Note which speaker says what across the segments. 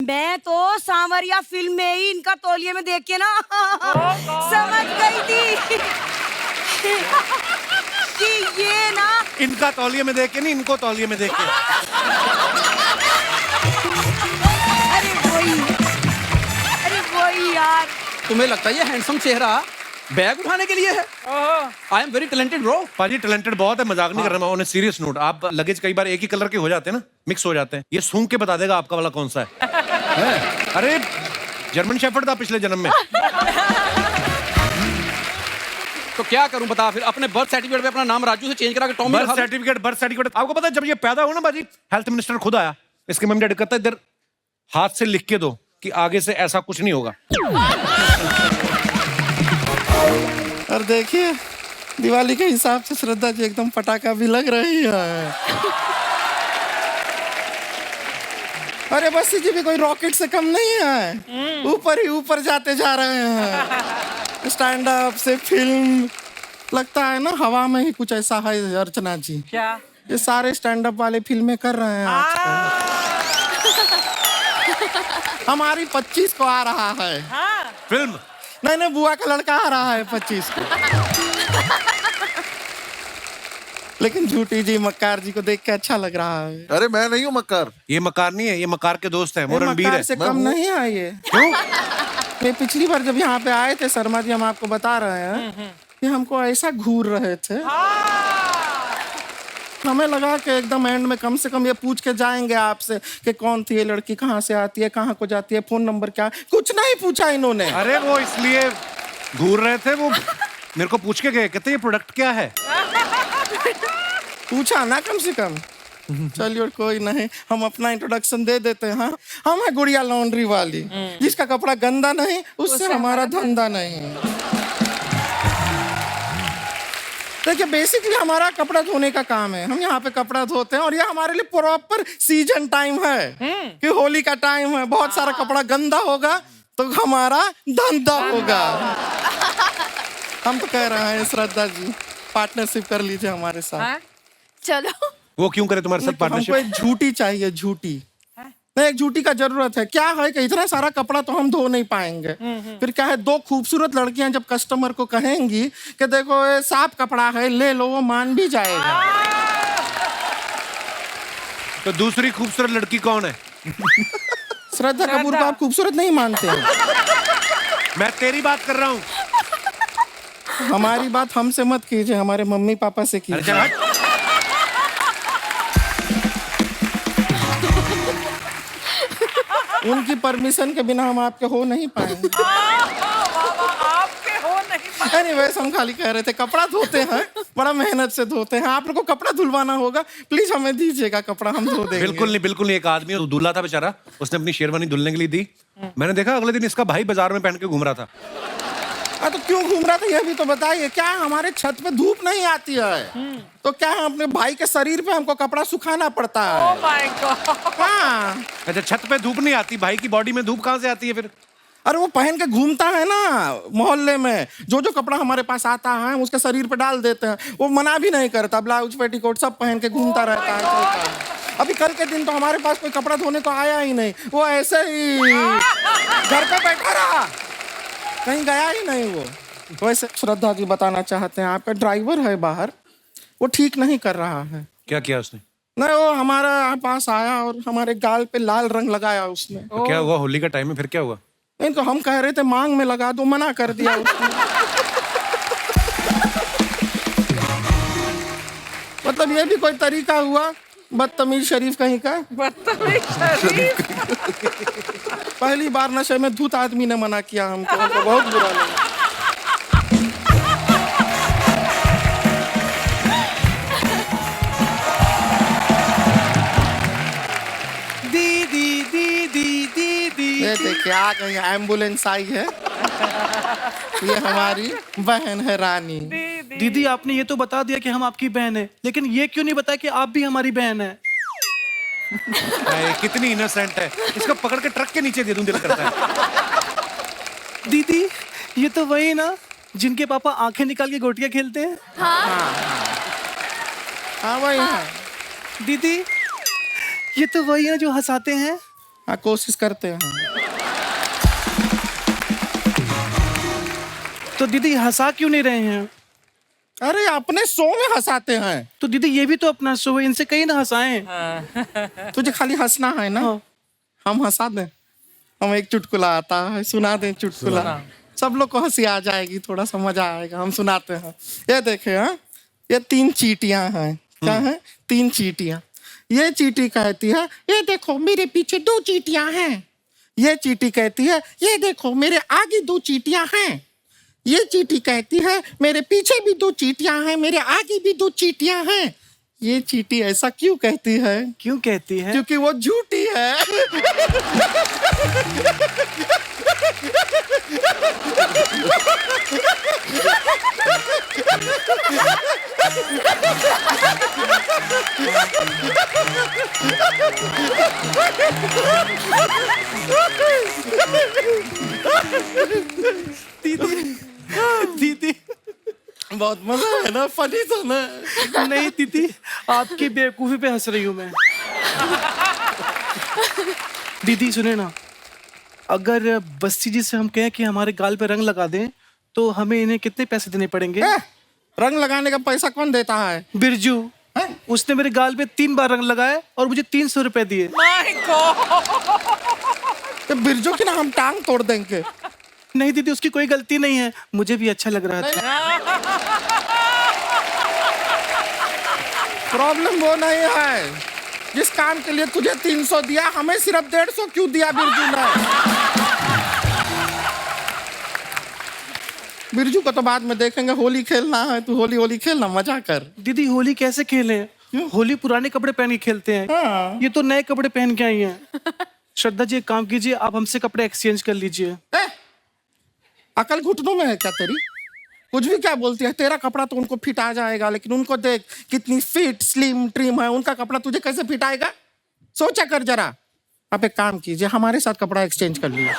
Speaker 1: मैं तो सांवरिया फिल्म में ही इनका तौलिए में देख के ना समझ गई थी कि ये ना
Speaker 2: इनका तौलिए में देख के नहीं, इनको तौलिए में देख के।
Speaker 1: अरे वही यार।
Speaker 3: तुम्हें लगता है ये हैंडसम चेहरा बैग उठाने के लिए है? I am very talented bro.
Speaker 2: पाजी टैलेंटेड बहुत है, मजाक नहीं कर रहा मैं। ऑन सीरियस नोट, आप लगेज कई बार एक ही कलर के हो जाते हैं ना, मिक्स हो जाते हैं। ये सूंघ के बता देगा आपका वाला कौन सा है। अरे जर्मन शेफर्ड था पिछले जन्म में।
Speaker 3: तो क्या करूं बता फिर? अपने बर्थ सर्टिफिकेट पे अपना नाम राजू से चेंज करा के टॉमी
Speaker 2: बर्थ सर्टिफिकेट आपको पता है जब ये पैदा हुआ ना बाजी, हेल्थ मिनिस्टर खुद आया, इसके मम्मी डैडी कहता है इधर हाथ से लिख के दो कि आगे से ऐसा कुछ नहीं होगा।
Speaker 4: और देखिए दिवाली के हिसाब से श्रद्धा जी एकदम पटाखा भी लग रही है। अरे बस जी भी कोई रॉकेट से कम नहीं है, ऊपर ही ऊपर जाते जा रहे हैं। स्टैंड अप से फिल्म, लगता है ना हवा में ही कुछ ऐसा है अर्चना जी।
Speaker 1: क्या?
Speaker 4: ये सारे स्टैंड अप वाले फिल्में कर रहे हैं आजकल। हमारी 25 को आ रहा है
Speaker 2: फिल्म।
Speaker 4: नहीं बुआ का लड़का आ रहा है 25 को। लेकिन झूठी जी मक्कार जी को देख के अच्छा लग रहा है।
Speaker 5: अरे मैं नहीं हूँ मक्कार।
Speaker 2: ये मक्कार नहीं है, ये मक्कार के दोस्त हैं, वो रणबीर
Speaker 4: मक्कार
Speaker 2: है।
Speaker 4: से कम नहीं है ये।
Speaker 2: क्यों?
Speaker 4: मैं पिछली बार जब यहाँ पे आए थे शर्मा जी, हम आपको बता रहे हैं कि हमको ऐसा घूर रहे थे, हमें लगा कि एकदम एंड में कम से कम ये पूछ के जाएंगे आपसे कि कौन थी ये लड़की, कहाँ से आती है, कहाँ को जाती है, फोन नंबर क्या। कुछ नहीं पूछा इन्होंने।
Speaker 2: अरे वो इसलिए घूर रहे थे, वो मेरे को पूछ के गए, कहते ये प्रोडक्ट क्या है।
Speaker 4: पूछा ना कम से कम। चलिए कोई नहीं, हम अपना इंट्रोडक्शन दे देते हैं। हाँ, हम है गुड़िया लॉन्ड्री वाली, जिसका कपड़ा गंदा नहीं उससे हमारा धंधा नहीं। देखिए बेसिकली हमारा कपड़ा धोने का काम है, हम यहाँ पे कपड़ा धोते हैं और ये हमारे लिए प्रॉपर सीजन टाइम है कि होली का टाइम है, बहुत सारा कपड़ा गंदा होगा तो हमारा धंधा होगा। हम तो कह रहे हैं श्रद्धा जी पार्टनरशिप कर लीजिए हमारे साथ।
Speaker 1: चलो।
Speaker 2: वो क्यों करे तुम्हारे साथ
Speaker 4: हमको
Speaker 2: पार्टनरशिप?
Speaker 4: एक झूठी चाहिए, झूठी। नहीं एक झूठी का जरूरत है। क्या है कि इतना सारा कपड़ा तो हम धो नहीं पाएंगे। फिर क्या है, दो खूबसूरत लड़कियां जब कस्टमर को कहेंगी कि देखो ये साफ कपड़ा है ले लो, वो मान भी जाएगा।
Speaker 2: तो दूसरी खूबसूरत लड़की कौन है?
Speaker 4: श्रद्धा कपूर को आप खूबसूरत नहीं मानते हैं?
Speaker 2: मैं तेरी बात कर रहा हूँ।
Speaker 4: हमारी बात हमसे मत कीजिए, हमारे मम्मी पापा से कीजिए। उनकी परमिशन के बिना हम आपके हो नहीं पाएंगे।
Speaker 1: आपके हो नहीं।
Speaker 4: एनीवेज हम खाली कह रहे थे कपड़ा धोते हैं, बड़ा मेहनत से धोते हैं। आप लोग को कपड़ा धुलवाना होगा, प्लीज हमें दीजिएगा कपड़ा, हम धो देंगे।
Speaker 2: बिल्कुल नहीं। एक आदमी दूल्हा था बेचारा, उसने अपनी शेरवानी धुलने के लिए दी। मैंने देखा अगले दिन इसका भाई बाजार में पहन के घूम रहा था।
Speaker 4: तो क्यों घूम रहा था ये भी तो बताइए। क्या हमारे छत पे धूप नहीं आती है तो क्या अपने भाई के शरीर पे हमको कपड़ा सुखाना पड़ता है?
Speaker 1: Oh my God।
Speaker 4: हाँ।
Speaker 2: अच्छा छत पे धूप नहीं आती, भाई की बॉडी में धूप कहाँ से आती है फिर?
Speaker 4: अरे वो पहन के घूमता है ना मोहल्ले में, जो कपड़ा हमारे पास आता है हम उसके शरीर पे डाल देते हैं, वो मना भी नहीं करता, ब्लाउज पेटीकोट सब पहन के घूमता रहता है, चलता है। अभी कल के दिन तो हमारे पास कोई कपड़ा धोने को आया ही नहीं, वो ऐसे ही घर पे बैठा रहा, कहीं गया ही नहीं वो। वैसे श्रद्धा जी बताना चाहते हैं आपका ड्राइवर है बाहर, वो ठीक नहीं कर रहा है।
Speaker 2: क्या किया उसने?
Speaker 4: नहीं वो हमारा पास आया और हमारे गाल पे लाल रंग लगाया उसने।
Speaker 2: तो क्या हुआ? होली का टाइम है, फिर क्या हुआ?
Speaker 4: नहीं तो हम कह रहे थे मांग में लगा दो, मना कर दिया उसने। मतलब ये भी कोई तरीका हुआ? बदतमीज शरीफ कहीं का।
Speaker 1: बदतमीज शरीफ।
Speaker 4: पहली बार नशे में धूत आदमी ने मना किया हमको बहुत बुरा लगा। ये देखिए आ गई एम्बुलेंस आई है। ये हमारी बहन है रानी।
Speaker 6: दीदी आपने ये तो बता दिया कि हम आपकी बहन है, लेकिन ये क्यों नहीं बताया कि आप भी हमारी बहन है?
Speaker 2: कितनी इनोसेंट है, इसको पकड़ के ट्रक के नीचे दे दूं दिल करता है।
Speaker 6: दीदी ये तो वही ना जिनके पापा आंखें निकाल के गोटियां खेलते हैं।
Speaker 4: हाँ वही है।
Speaker 6: दीदी ये तो वही है जो हंसाते हैं।
Speaker 4: हाँ कोशिश करते हैं।
Speaker 6: तो दीदी हंसा क्यों नहीं रहे हैं?
Speaker 4: अरे अपने शो में हंसाते हैं।
Speaker 6: तो दीदी ये भी तो अपना शो है, इनसे कहीं ना हंसाएं।
Speaker 4: तुझे खाली हंसना है ना,
Speaker 6: हाँ।
Speaker 4: हम हंसा दें। हम एक चुटकुला आता है, सुना दें चुटकुला, सब लोग को हंसी आ जाएगी, थोड़ा सा मजा आएगा। हम सुनाते हैं। ये देखे हाँ, ये 3 चींटियां हैं। क्या है? 3 चींटियां। ये चींटी कहती है ये देखो मेरे पीछे 2 चींटियां हैं। ये चींटी कहती है ये देखो मेरे आगे 2 चींटियां हैं। ये चींटी कहती है मेरे पीछे भी 2 चींटियां हैं, मेरे आगे भी 2 चींटियां हैं। ये चींटी ऐसा क्यों कहती है?
Speaker 6: क्यों कहती है?
Speaker 4: क्योंकि वो झूठी है।
Speaker 6: दीदी
Speaker 4: बहुत मजा है ना, फनी था ना।
Speaker 6: नहीं दीदी, आपकी बेवकूफी पे हंस रही हूँ मैं। दीदी सुने ना, अगर बस्ती जी से हम कहें कि हमारे गाल पे रंग लगा दें तो हमें इन्हें कितने पैसे देने पड़ेंगे?
Speaker 4: रंग लगाने का पैसा कौन देता है?
Speaker 6: बिरजू, उसने मेरे गाल पे 3 बार रंग लगाए और मुझे 300 रुपए दिए।
Speaker 4: तो बिरजू की ना हम टांग तोड़ देंगे।
Speaker 6: नहीं दीदी, उसकी कोई गलती नहीं है, मुझे भी अच्छा लग रहा था।
Speaker 4: प्रॉब्लम वो नहीं है, जिस काम के लिए तुझे 300 दिया हमें सिर्फ 150 क्यों दिया बिरजू ने? बिरजू को तो बाद में देखेंगे, होली खेलना है, तू होली खेलना, मजा कर।
Speaker 6: दीदी होली कैसे खेलें? होली पुराने कपड़े पहन के खेलते हैं।
Speaker 4: हाँ।
Speaker 6: ये तो नए कपड़े पहन के आई हैं। श्रद्धा जी एक काम कीजिए, आप हमसे कपड़े एक्सचेंज कर लीजिए।
Speaker 4: अकल घुटनों में है क्या तेरी? कुछ भी क्या बोलती है? तेरा कपड़ा तो उनको फिट आ जाएगा, लेकिन उनको देख कितनी फिट स्लिम ट्रिम है, उनका कपड़ा तुझे कैसे फिट आएगा? सोचा कर जरा। आप एक काम कीजिए, हमारे साथ कपड़ा एक्सचेंज कर लीजिए।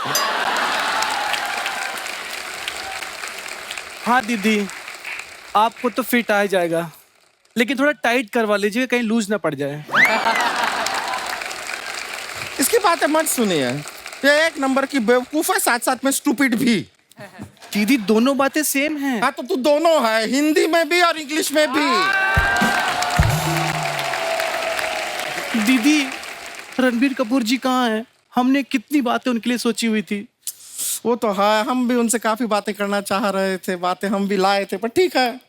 Speaker 6: हाँ दीदी, आपको तो फिट आ जाएगा, लेकिन थोड़ा टाइट करवा लीजिए, कहीं लूज ना पड़ जाए।
Speaker 4: इसकी बातें मत सुनिए, ये एक नंबर की बेवकूफ है, साथ साथ में स्टूपिड भी।
Speaker 6: दीदी दोनों बातें सेम हैं।
Speaker 4: हाँ तो तू दोनों है, हिंदी में भी और इंग्लिश में भी।
Speaker 6: दीदी रणबीर कपूर जी कहाँ हैं? हमने कितनी बातें उनके लिए सोची हुई थी।
Speaker 4: वो तो है, हम भी उनसे काफी बातें करना चाह रहे थे, बातें हम भी लाए थे, पर ठीक है।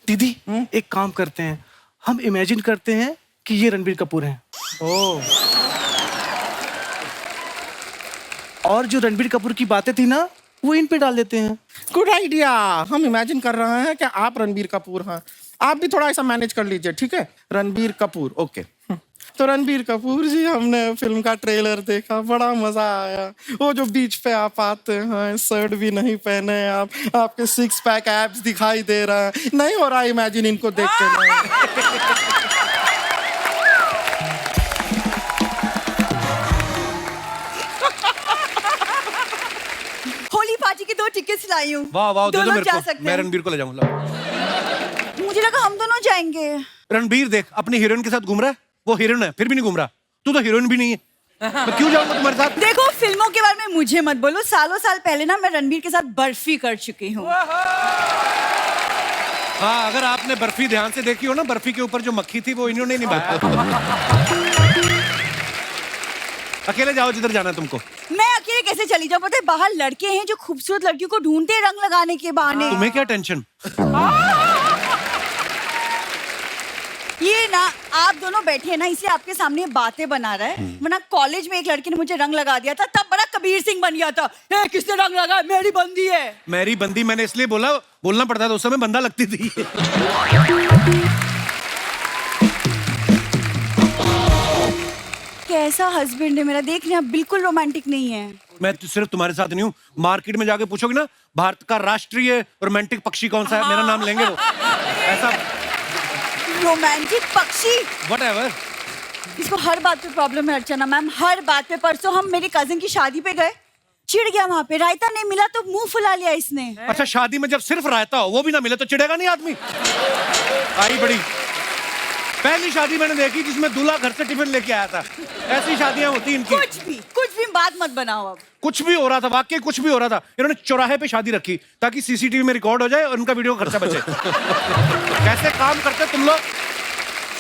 Speaker 6: दीदी एक काम करते हैं, हम इमेजिन करते हैं कि ये रणबीर कपूर हैं।
Speaker 4: ओ,
Speaker 6: और जो रणबीर कपूर की बातें थी ना, वो इन पे डाल देते हैं।
Speaker 4: Good idea. हम इमेजिन कर रहे हैं कि आप रणबीर कपूर हैं, आप भी थोड़ा ऐसा मैनेज कर लीजिए, ठीक है? रणबीर कपूर, ओके। तो रणबीर कपूर जी, हमने फिल्म का ट्रेलर देखा, बड़ा मजा आया। वो जो बीच पे आप आते हैं, शर्ट भी नहीं पहने आप, आपके 6 पैक एब्स दिखाई दे रहा है, नहीं हो रहा इमेजिन इनको देख के नहीं।
Speaker 1: होली पार्टी के 2 टिकट्स लाई हूँ।
Speaker 2: वाह वाह, दे दो
Speaker 1: दोनों
Speaker 2: मेरे
Speaker 1: जा
Speaker 2: को,
Speaker 1: सकते
Speaker 2: मैं
Speaker 1: हैं।
Speaker 2: रणबीर को ले जाऊंगा।
Speaker 1: मुझे लगा हम दोनों जाएंगे।
Speaker 2: रणबीर देख अपनी हीरोइन के साथ घूम रहा है, वो हीरोइन है फिर भी नहीं घूम रहा, तू तो हीरोइन भी नहीं है, मैं क्यों जाऊंगा तुम्हारे साथ?
Speaker 1: देखो फिल्मों के बारे में मुझे मत बोलो, सालों साल पहले ना मैं रणबीर के साथ बर्फी कर चुकी हूँ।
Speaker 2: हाँ, अगर आपने बर्फी ध्यान से देखी हो ना, बर्फी के ऊपर जो मक्खी थी वो इन्होंने निभाई। अकेले जाओ जिधर जाना है तुमको।
Speaker 1: मैं अकेले कैसे चली जाऊँ? पता है बाहर लड़के हैं जो खूबसूरत लड़कियों को ढूंढते हैं रंग लगाने के बहाने।
Speaker 2: तुम्हें क्या टेंशन?
Speaker 1: ये ना आप दोनों बैठे हैं ना, इसलिए आपके सामने बातें बना रहा है, वरना कॉलेज में एक लड़के ने मुझे रंग लगा दिया था, तब बड़ा कबीर सिंह बन गया था। ए, किसने रंग लगाया? मेरी बंदी है।
Speaker 2: मेरी बंदी मैंने इसलिए बोलना पड़ता था, उस समय बंदा लगती थी।
Speaker 1: कैसा हस्बैंड है मेरा, देख रहे बिल्कुल रोमांटिक नहीं है।
Speaker 2: मैं तो सिर्फ तुम्हारे साथ नहीं हूँ, मार्केट में जाके पूछोगे ना भारत का राष्ट्रीय रोमांटिक पक्षी कौन सा है, मेरा नाम लेंगे वो। ऐसा
Speaker 1: रोमांटिक पक्षी,
Speaker 2: व्हाटएवर।
Speaker 1: इसको हर बात पे प्रॉब्लम है अर्चना मैम, हर बात पे। परसों हम मेरी कजिन की शादी पे गए, चिढ़ गया, वहां पे रायता नहीं मिला तो मुंह फुला लिया इसने।
Speaker 2: अच्छा, शादी में जब सिर्फ रायता हो वो भी ना मिले तो चिढ़ेगा नहीं आदमी? आई बड़ी पहली शादी मैंने देखी जिसमें दूल्हा घर से टिफिन लेके आया था। ऐसी शादियां होती इनकी।
Speaker 1: कुछ भी बात मत बनाओ अब।
Speaker 2: कुछ भी हो रहा था, वाकई कुछ भी हो रहा था। इन्होंने चौराहे पे शादी रखी ताकि सीसीटीवी में रिकॉर्ड हो जाए और उनका वीडियो खर्चा बचे। कैसे काम करते तुम लोग?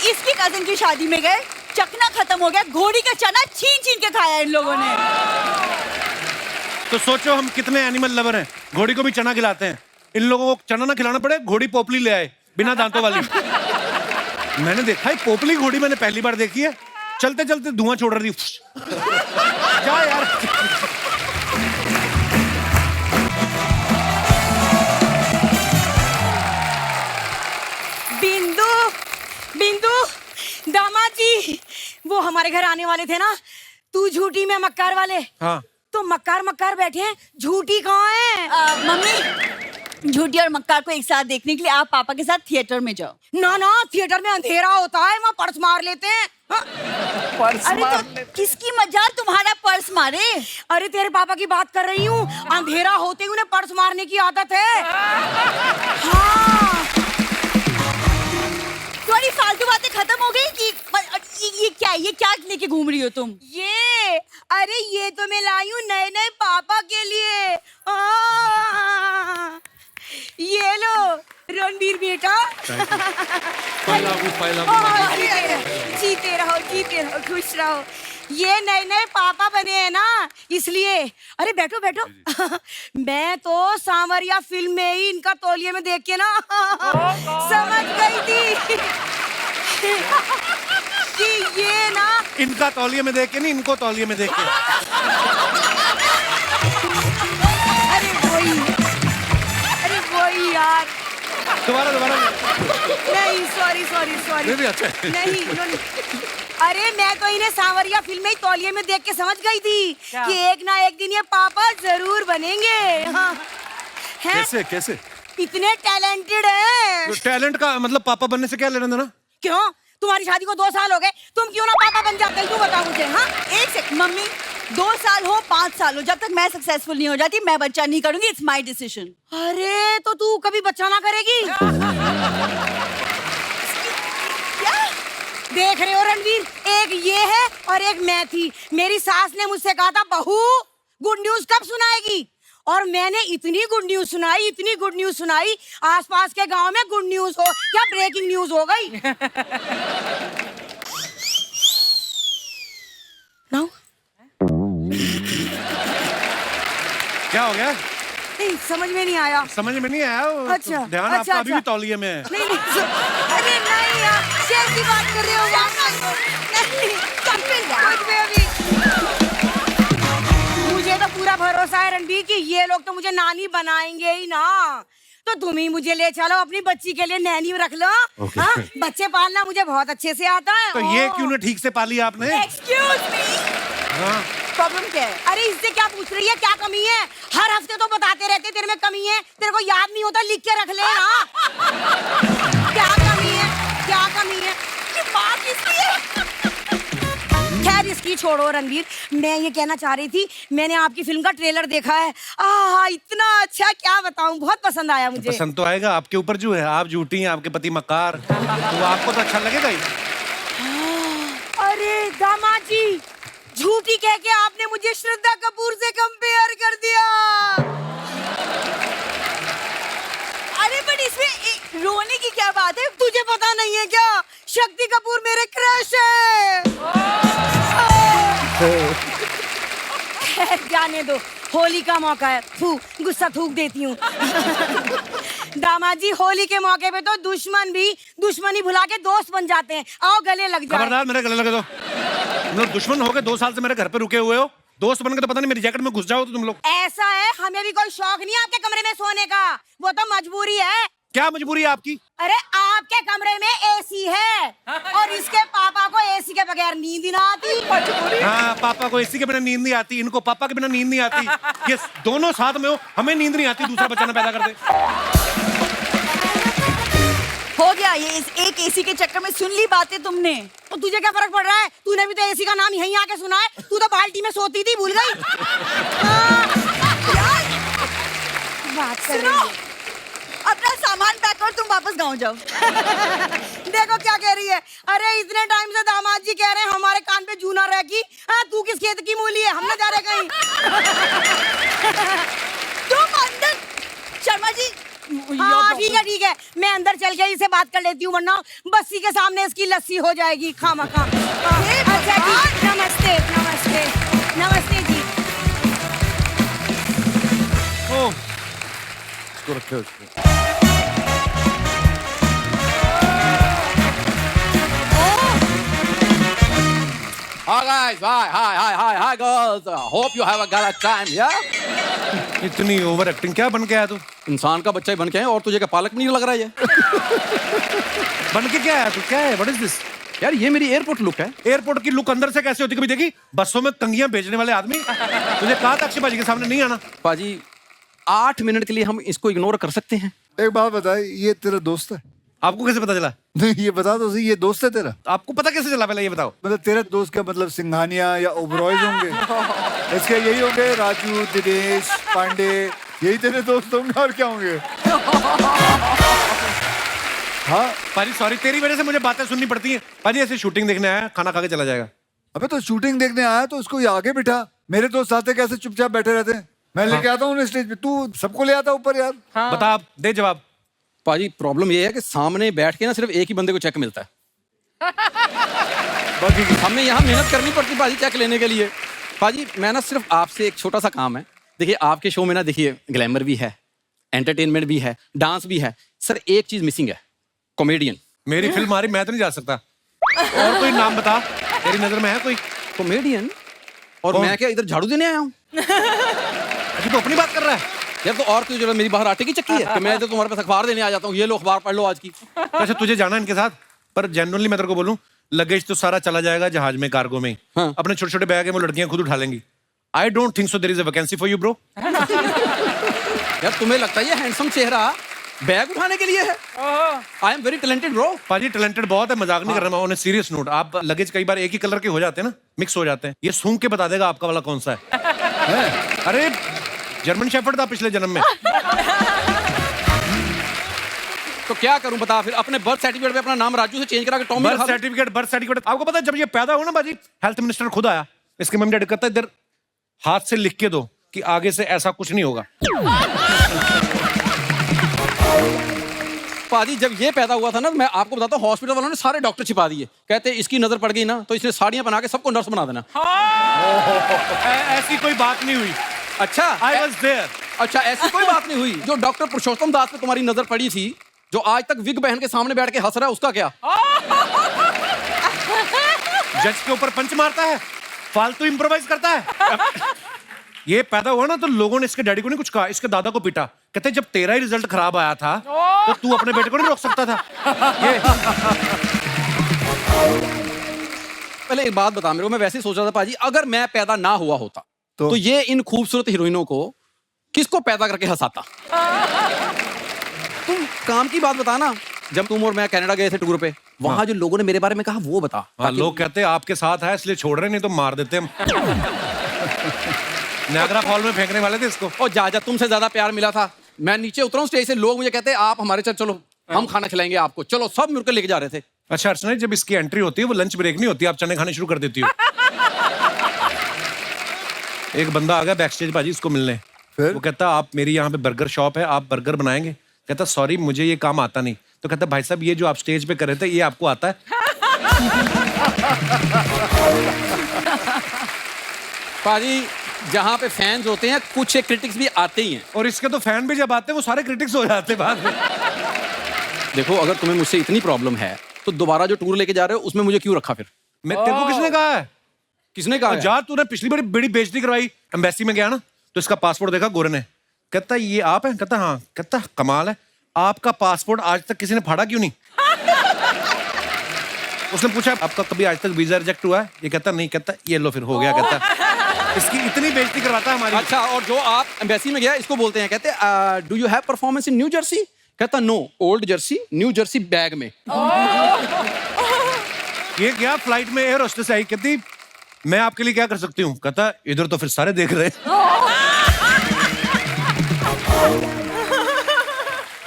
Speaker 1: इसकी कजिन की शादी में गए, चखना खत्म हो गया, घोड़ी का चना छीन छीन के खाया इन लोगों ने।
Speaker 2: तो सोचो हम कितने एनिमल लवर हैं, घोड़ी को भी चना खिलाते हैं। इन लोगों को चना ना खिलाना पड़े, घोड़ी पोपली ले आए बिना दांतों वाली। मैंने देखा है पोपली घोड़ी, मैंने पहली बार देखी है। चलते चलते धुआं छोड़ रही थी। क्या यार।
Speaker 5: बिंदु, बिंदु, दामाद जी, वो हमारे घर आने वाले थे ना, तू झूठी में मक्कार वाले।
Speaker 2: हाँ।
Speaker 5: तो मक्कार मक्कार बैठे हैं, झूठी कहाँ है?
Speaker 1: मम्मी, झूठी और मक्कार को एक साथ देखने के लिए आप पापा के साथ थिएटर में जाओ।
Speaker 5: ना ना, थिएटर में अंधेरा होता है, वहाँ पर्स मार लेते हैं। हाँ?
Speaker 1: अरे तो किसकी मजाल, तुम्हारा पर्स मारे?
Speaker 5: अरे तेरे पापा की बात कर रही हूँ, अंधेरा होते ही उन्हें पर्स मारने की आदत है। हाँ।
Speaker 1: तुम्हारी फालतू बातें खत्म हो गई कि ये क्या लेके घूम रही हो तुम?
Speaker 5: अरे ये तो मैं लाई हूँ नए नए पापा के लिए। ये लो रणबीर बेटा। जीते रहो, खुश रहो। ये नए नए पापा बने हैं ना, इसलिए। अरे बैठो बैठो। मैं तो सांवरिया फिल्म में ही इनका तौलिए में देख के ना समझ गई थी कि ये ना।
Speaker 2: इनका तौलिए में देख के नहीं, इनको तौलिए में देख के।
Speaker 5: अरे वही यार।
Speaker 2: दोबारा
Speaker 5: नहीं, सॉरी।
Speaker 2: अच्छा है।
Speaker 5: नहीं। अरे मैं तो इन्हें सांवरिया फिल्म में ही तौलिए में देख के समझ गई थी कि एक ना एक दिन ये पापा जरूर बनेंगे। हाँ।
Speaker 2: कैसे?
Speaker 5: इतने टैलेंटेड हैं।
Speaker 2: तो टैलेंट का मतलब पापा बनने से क्या लेना देना?
Speaker 5: क्यों? तुम्हारी शादी को 2 साल हो गए, तुम क्यों ना पापा बन जाते? तू बता मुझे। हाँ,
Speaker 1: एक सेकंड मम्मी, 2 साल हो 5 साल हो, जब तक मैं सक्सेसफुल नहीं हो जाती मैं बच्चा नहीं करूंगी। It's my decision.
Speaker 5: अरे तो तू कभी बच्चा ना करेगी?
Speaker 1: क्या
Speaker 5: देख रहे हो रणवीर, एक ये है और एक मैं थी। मेरी सास ने मुझसे कहा था बहू गुड न्यूज कब सुनाएगी, और मैंने इतनी गुड न्यूज सुनाई, आसपास के गांव में गुड न्यूज हो क्या ब्रेकिंग न्यूज हो गई। नाउ
Speaker 2: क्या हो गया?
Speaker 5: नहीं, समझ में नहीं आया।
Speaker 2: समझ में नहीं आया?
Speaker 5: अच्छा,
Speaker 2: ध्यान
Speaker 5: अच्छा,
Speaker 2: आपका अभी भी
Speaker 5: अच्छा।
Speaker 2: तौलिए में है।
Speaker 5: नहीं, अरे नहीं यार, कैसी बात कर रहे हो? नहीं, कुछ भी अभी। मुझे तो पूरा भरोसा है रणबीर कि ये लोग तो मुझे नानी बनाएंगे ही ना। तो तुम ही मुझे ले चलो, अपनी बच्ची के लिए नैनी रख लो। हाँ, बच्चे पालना मुझे बहुत अच्छे से आता है।
Speaker 2: तो ये क्यों ना ठीक से पाली आपने?
Speaker 1: एक्सक्यूज मी,
Speaker 2: हाँ।
Speaker 1: प्रॉब्लम क्या है?
Speaker 5: अरे इससे क्या पूछ रही है, क्या कमी है? हर हफ्ते तो बताते रहते तेरे में कमी है, तेरे को याद नहीं होता, लिख के रख ले ना। क्या कमी है?
Speaker 1: ये बात किसकी है?
Speaker 5: खैर इसकी छोड़ो रणवीर, मैं ये कहना चाह रही थी, मैंने आपकी फिल्म का ट्रेलर देखा है। इतना अच्छा, क्या बताऊं, बहुत पसंद आया मुझे।
Speaker 2: पसंद तो आएगा, आपके ऊपर जो है, आप झूठी हैं, आपके पति मक्कार, तो आपको तो अच्छा लगेगा ही।
Speaker 5: अरे दामाद जी, झूठी कह के आपने मुझे श्रद्धा कपूर से कंपेयर कर दिया।
Speaker 1: अरे बट इसमें रोने की क्या बात है?
Speaker 5: तुझे पता नहीं है क्या, शक्ति कपूर मेरे क्रश है। जाने दो, होली का मौका है, गुस्सा थूक देती हूँ। दामाद जी, होली के मौके पे तो दुश्मन भी दुश्मनी भुला के दोस्त बन जाते हैं। आओ गले लग जाओ।
Speaker 2: खबरदार मेरे गले लगे तो। तुम लोग दुश्मन हो गए, 2 साल से मेरे घर पे रुके हुए हो, दोस्त बन के तो पता नहीं मेरी जैकेट में घुस जाओ तो तुम लोग।
Speaker 5: ऐसा है, हमें भी कोई शौक नहीं है आपके कमरे में सोने का, वो तो मजबूरी है।
Speaker 2: क्या मजबूरी है आपकी?
Speaker 5: अरे आपके कमरे में एसी है और इसके पापा को एसी के बगैर नींद ही ना आती।
Speaker 2: हाँ, पापा को एसी के बिना नींद नहीं आती, इनको पापा के बिना नींद नहीं आती। ये दोनों साथ में हो, हमें नींद नहीं आती, दूसरा बच्चा ना पैदा कर दे।
Speaker 1: हो गया, ये इस एक एसी के चक्कर में सुन ली बातें तुमने।
Speaker 5: तो तुझे क्या फर्क पड़ रहा है? तूने भी तो एसी का नाम यहीं आके सुना है, तू तो बाल्टी में सोती थी, भूल गई। बात कर रही है।
Speaker 1: अपना सामान पैक कर, तुम वापस गाँव जाओ।
Speaker 5: देखो क्या कह रही है। अरे इतने टाइम से दामाद जी कह रहे हैं हमारे कान पे जूना रह की। तू किस खेत की मूली है, हम ना जा रहे कहीं।
Speaker 1: तुम अंदर शर्मा जी।
Speaker 5: हाँ ठीक है, मैं अंदर चल के इसे बात कर लेती हूँ, वरना बस्सी के सामने इसकी लस्सी हो जाएगी खामखा। अच्छा जी, नमस्ते नमस्ते नमस्ते जी।
Speaker 2: ओ,
Speaker 7: इसको रखे उसको।
Speaker 3: Hi guys, hi girls. Hope you have a good time, yeah?
Speaker 2: इतनी ओवर एक्टिंग क्या बन के आया तू?
Speaker 3: इंसान का बच्चा ही बन के है, और तुझे क्या पालक नहीं लग रहा है ये?
Speaker 2: बन के क्या आया तू? क्या है? What is this?
Speaker 3: यार ये मेरी एयरपोर्ट लुक है।
Speaker 2: एयरपोर्ट की लुक अंदर से कैसे होती, कभी देखी? बसों में कंगियां बेचने वाले आदमी। तुझे कहा था अक्षय बाजी के सामने नहीं आना।
Speaker 3: पाजी 8 मिनट के लिए हम इसको इग्नोर कर सकते हैं।
Speaker 7: एक बात बता, ये तेरा दोस्त है?
Speaker 2: आपको कैसे पता चला?
Speaker 7: नहीं, ये बता तो सही, ये दोस्त है तेरा?
Speaker 2: आपको पता कैसे चला, पहले ये बताओ।
Speaker 7: मतलब तेरे दोस्त का मतलब सिंघानिया या ओबरॉयज होंगे? इसके यही होंगे, राजू, दिनेश, पांडे, यही तेरे दोस्त होंगे और क्या होंगे? हाँ
Speaker 2: पाजी सॉरी, तेरी वजह से मुझे बातें सुननी पड़ती हैं। पाजी ऐसे शूटिंग देखने आया, खाना खा के चला जाएगा।
Speaker 7: अबे तो शूटिंग देखने आया तो उसको ये आगे बिठा। मेरे दोस्त आते कैसे चुपचाप बैठे रहते हैं, मैं लेके आता हूँ स्टेज पे, तू सबको ले आता ऊपर यार।
Speaker 2: बता, आप दे जवाब।
Speaker 3: पाजी प्रॉब्लम ये है कि सामने बैठ के ना सिर्फ एक ही बंदे को चेक मिलता है। बाकी हमें यहाँ मेहनत करनी पड़ती पाजी चेक लेने के लिए। पाजी मैं ना सिर्फ आपसे एक छोटा सा काम है। देखिए आपके शो में ना, देखिए ग्लैमर भी है, एंटरटेनमेंट भी है, डांस भी है, सर एक चीज मिसिंग है, कॉमेडियन।
Speaker 2: मेरी फिल्म आ रही, मैं तो नहीं जा सकता। और कोई नाम बता, तेरी नजर में है कोई
Speaker 3: कॉमेडियन? और
Speaker 2: कौन?
Speaker 3: मैं क्या इधर झाड़ू देने आया हूँ?
Speaker 2: अभी तो अपनी बात कर रहा है।
Speaker 3: यार तो और क्यों, जो मेरी बाहर आटे की चक्की है कि मैं तो तुम्हारे पास अखबार देने आ जाता हूँ, ये लो अखबार पढ़ लो आज की।
Speaker 2: अच्छा तुझे जाना इनके साथ, पर जेन्युइनली मैं तेरे को बोलूं, लगेज तो सारा चला जाएगा जहाज में, कार्गो में।
Speaker 3: हाँ।
Speaker 2: अपने छोटे छोटे बैग है वो लड़कियां खुद उठा लेंगी। I don't think so there is a vacancy for you bro.
Speaker 3: यार तुम्हें लगता है ये हैंडसम चेहरा बैग उठाने के लिए है? I am very talented bro.
Speaker 2: पाजी टैलेंटेड बहुत है, मजाक नहीं कर रहा मैं। ऑन ए सीरियस नोट, आप लगेज कई बार एक ही कलर के हो जाते हैं ना, मिक्स हो जाते हैं। ये सूंघ के बता देगा आपका वाला कौन सा है। अरे जर्मन शेफर्ड था पिछले जन्म में।
Speaker 3: तो क्या करूं बता फिर? अपने बर्थ सर्टिफिकेट पे अपना नाम राजू से चेंज करा के टॉमी
Speaker 2: बर्थ सर्टिफिकेट आपको पता है, जब ये पैदा हुआ ना बाजी, हेल्थ मिनिस्टर खुद आया। इसके मम्मी डैडी कहता है इधर हाथ से लिख के दो कि आगे से ऐसा कुछ नहीं होगा।
Speaker 3: पाजी जब ये पैदा हुआ था ना, मैं आपको बताता हूँ, हॉस्पिटल वालों ने सारे डॉक्टर छिपा दिए। कहते इसकी नजर पड़ गई ना तो इसने साड़ियां बना के सबको नर्स बना देना।
Speaker 2: ऐसी कोई बात नहीं हुई।
Speaker 3: अच्छा
Speaker 2: आई वाज देयर।
Speaker 3: अच्छा ऐसी कोई बात नहीं हुई। जो डॉक्टर पुरुषोत्तम दास पे तुम्हारी नजर पड़ी थी, जो आज तक विग पहन के सामने बैठ के हंस रहा है, उसका क्या?
Speaker 2: जज के ऊपर पंच मारता है, फालतू इंप्रोवाइज करता है। ये पैदा हुआ ना तो लोगों ने इसके डैडी को नहीं कुछ कहा, इसके दादा को पीटा। कहते जब तेरा ही रिजल्ट खराब आया था तो तू अपने बेटे को नहीं रोक सकता था। ये
Speaker 3: पहले एक बात बता मेरे को, मैं वैसे ही सोच रहा था पाजी, अगर मैं पैदा ना हुआ होता तो ये इन खूबसूरत हीरोइनों को किसको पैदा करके हंसाता? तुम काम की बात बता ना। जब तुम और मैं कनाडा गए थे टूर पे, वहां जो लोगों ने मेरे बारे में कहा वो बता।
Speaker 2: हाँ, लोग कहते हैं आपके साथ है इसलिए छोड़ रहे, नहीं तो मार देते हम। नायग्रा फॉल में फेंकने वाले थे इसको।
Speaker 3: और जा तुमसे ज्यादा प्यार मिला था। मैं नीचे उतरा हूं स्टेज से, लोग मुझे कहते हैं आप हमारे साथ चलो, हम खाना खिलाएंगे आपको, चलो सब मिलकर लेके जा रहे थे।
Speaker 2: अच्छा अर्चना, जब इसकी एंट्री होती है वो लंच ब्रेक नहीं होती, आप चने खाने शुरू कर देती हो। एक बंदा आ गया बैक स्टेज बाजी इसको मिलने,
Speaker 7: फिर?
Speaker 2: वो कहता आप मेरी यहाँ पे बर्गर शॉप है, आप बर्गर बनाएंगे? कहता सॉरी मुझे ये काम आता नहीं। तो कहता भाई साहब ये जो आप स्टेज पे कर रहे थे ये आपको आता है?
Speaker 3: पाजी जहाँ पे फैंस होते हैं कुछ क्रिटिक्स भी आते ही हैं।
Speaker 2: और इसके तो फैन भी जब आते हैं वो सारे क्रिटिक्स हो जाते हैं बाद में।
Speaker 3: देखो अगर तुम्हें मुझसे इतनी प्रॉब्लम है तो दोबारा जो टूर लेके जा रहे हो उसमें मुझे क्यों रखा फिर?
Speaker 2: मैं तेरे को किसने कहा है?
Speaker 3: किसने कहा है?
Speaker 2: जा, तूने पिछली बार बड़ी बेइज्जती करवाई। एम्बेसी में गया ना तो इसका पासपोर्ट देखा गोरे ने, कहता ये आप हैं? कहता हाँ। कहता कमाल है, आपका पासपोर्ट आज तक किसी ने फाड़ा क्यों नहीं? उसने पूछा आपका कभी आज तक वीजा रिजेक्ट हुआ है? ये कहता नहीं। कहता ये लो फिर हो गया। कहता इसकी इतनी बेइज्जती करवाता है हमारी।
Speaker 3: अच्छा और जो आप एम्बेसी में गया इसको बोलते हैं, कहते do you have performance in New Jersey? कहता no, old jersey new jersey bag में।
Speaker 2: ये क्या फ्लाइट में एयर होस्टेस आई, कहती मैं आपके लिए क्या कर सकती हूँ? कहता इधर तो फिर सारे देख रहे हैं।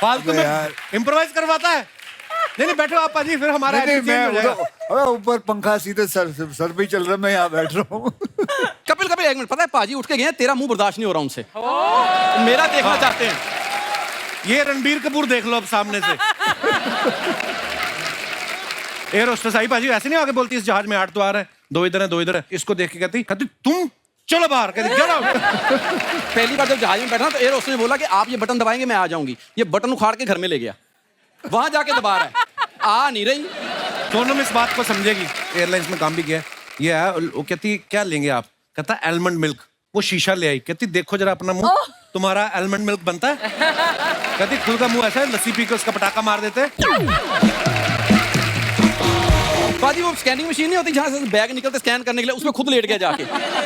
Speaker 2: फालतू में इम्प्रोवाइज करवाता है। नहीं बैठो आप पाजी, फिर हमारा
Speaker 7: नहीं,
Speaker 2: attitude change हो
Speaker 7: मैं
Speaker 2: जाएगा।
Speaker 7: अबे ऊपर पंखा सीधे सर पे ही चल रहा है, मैं यहाँ बैठ रहा हूँ।
Speaker 3: कपिल कपिल एक मिनट, पता है पाजी उठ के गए हैं, तेरा मुंह बर्दाश्त नहीं हो रहा उनसे, मेरा देखना चाहते हैं।
Speaker 2: ये रणबीर कपूर देख लो अब सामने से। एयर होस्टेस आई पाजी ऐसे नहीं आगे बोलती इस जहाज में 8 द्वार है, 2 इधर है 2 इधर है। इसको देख के कहती तुम चलो बाहर, कहती गेट आउट।
Speaker 3: पहली बार जब जहाज में बैठा तो एयर होस्टेस ने बोला कि आप ये बटन दबाएंगे मैं आ जाऊंगी, ये बटन उखाड़ के घर में ले गया, वहां जाके दबा रहा है, आ नहीं रही।
Speaker 2: सोनम इस बात को समझेगी, एयरलाइंस में काम भी किया है। ये है, वो कहती क्या लेंगे आप, कहता एलमंड मिल्क। वो शीशा ले आई, कहती देखो जरा अपना मुंह, तुम्हारा एलमंड मिल्क बनता है? कहती खुद का मुंह ऐसा है, लस्सी पी के उसका पटाखा मार देते।
Speaker 3: बाजी वो स्कैनिंग मशीन नहीं होती जहां से बैग निकलते स्कैन करने के लिए, उसमें खुद लेट गया जाके।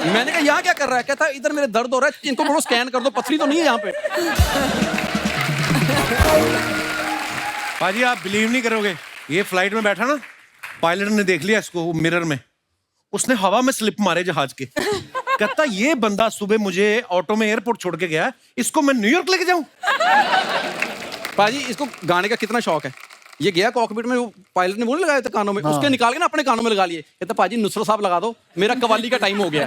Speaker 3: मैंने कहा यहाँ क्या कर रहा है, कहता इधर मेरे दर्द हो रहा है, इनको बोलो स्कैन कर दो, पथरी तो नहीं है यहाँ पे।
Speaker 2: पाजी आप बिलीव नहीं करोगे, ये फ्लाइट में बैठा ना, पायलट ने देख लिया इसको मिरर में, उसने हवा में स्लिप मारे जहाज के। कहता ये बंदा सुबह मुझे ऑटो में एयरपोर्ट छोड़ के गया, इसको मैं न्यूयॉर्क लेके जाऊं।
Speaker 3: पाजी इसको गाने का कितना शौक है, ये गया कॉकपिट में, वो पायलट ने वो नहीं लगाया था कानों में, उसके निकाल के ना अपने कानों में लगा लिए। कहता पाजी नुसरत साहब लगा दो, मेरा कवाली का टाइम हो गया।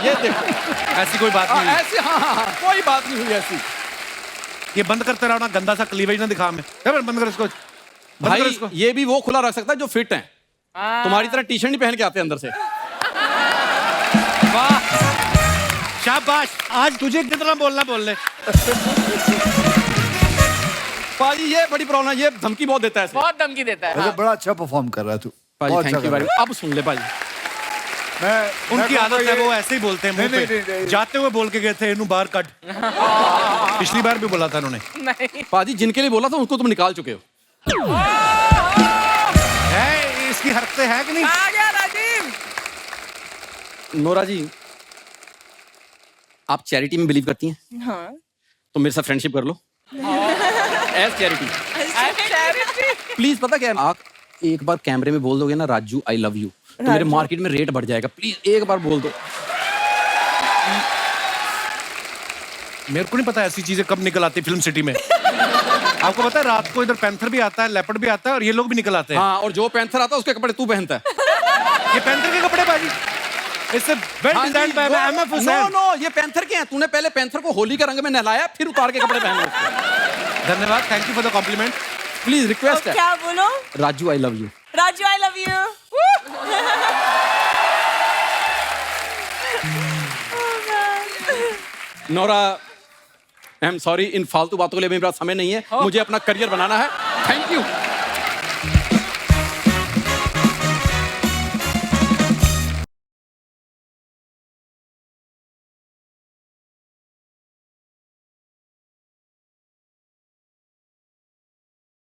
Speaker 3: ये देखो
Speaker 2: ऐसी कोई बात नहीं हुई।
Speaker 3: ऐसे, हाँ, कोई बात नहीं हुई ऐसी।
Speaker 2: ये बंद करते रहो ना, गंदा सा क्लीवेज ना दिखा हमें। बंद कर इसको, बंद
Speaker 3: भाई
Speaker 2: कर इसको।
Speaker 3: ये भी वो खुला रख सकता है जो फिट है, तुम्हारी तरह टी शर्ट नहीं पहन के आते अंदर से।
Speaker 2: वाह शाबाश, आज तुझे कितना बोलना बोल ले।
Speaker 3: पाजी ये बड़ी प्रॉब्लम है, ये धमकी बहुत देता है ऐसे।
Speaker 8: बहुत धमकी देता है।
Speaker 7: वैसे बड़ा अच्छा परफॉर्म कर रहा है तू,
Speaker 3: पाजी
Speaker 7: बहुत
Speaker 3: थैंक
Speaker 7: अच्छा
Speaker 3: यू
Speaker 7: कर
Speaker 3: वेरी
Speaker 7: रहा
Speaker 3: मच। अब सुन ले पाजी,
Speaker 2: उनकी आदत है, वो ऐसे ही बोलते हैं मुंह
Speaker 7: नहीं,
Speaker 2: पे।
Speaker 7: नहीं।
Speaker 2: जाते हुए बोल के गए थे इन्हू बाहर कट। पिछली बार भी बोला था उन्होंने।
Speaker 8: नहीं
Speaker 3: पाजी जिनके लिए बोला था उनको तुम निकाल चुके हो।
Speaker 2: है इसकी हरकतें है कि नहीं?
Speaker 8: आ गया राजीव।
Speaker 3: नोरा जी आप चैरिटी में बिलीव करती हैं?
Speaker 8: हाँ।
Speaker 3: तो मेरे साथ फ्रेंडशिप कर लो एज चैरिटी। प्लीज पता क्या है, आप एक बार कैमरे में बोल दोगे ना राजू आई लव यू, तो मेरे मार्केट में रेट बढ़ जाएगा। प्लीज एक बार बोल दो।
Speaker 2: मेरे को नहीं पता ऐसी चीजें कब निकल आती फिल्म सिटी में। आपको पता है रात को इधर पैंथर भी आता है, लेपर्ड भी आता है, और ये लोग भी निकल आते हैं।
Speaker 3: हाँ, और जो पैंथर आता है उसके कपड़े तू पहनता है।
Speaker 2: ये पैंथर के कपड़े बाजी, इससे वेल डिजाइन्ड बाय एमएफ
Speaker 3: नो
Speaker 2: हुसैन।
Speaker 3: नो, ये पैंथर के हैं। तूने पहले पैंथर को होली के रंग में नहलाया, फिर उतार के कपड़े पहने उसके।
Speaker 2: धन्यवाद, thank you for the compliment.
Speaker 3: Please request है,
Speaker 5: क्या बोलो?
Speaker 3: Raju I love you.
Speaker 5: Raju I love you.
Speaker 3: Nora I am sorry, इन फालतू बातों के लिए मेरे पास समय नहीं है, मुझे अपना करियर बनाना है। Thank you.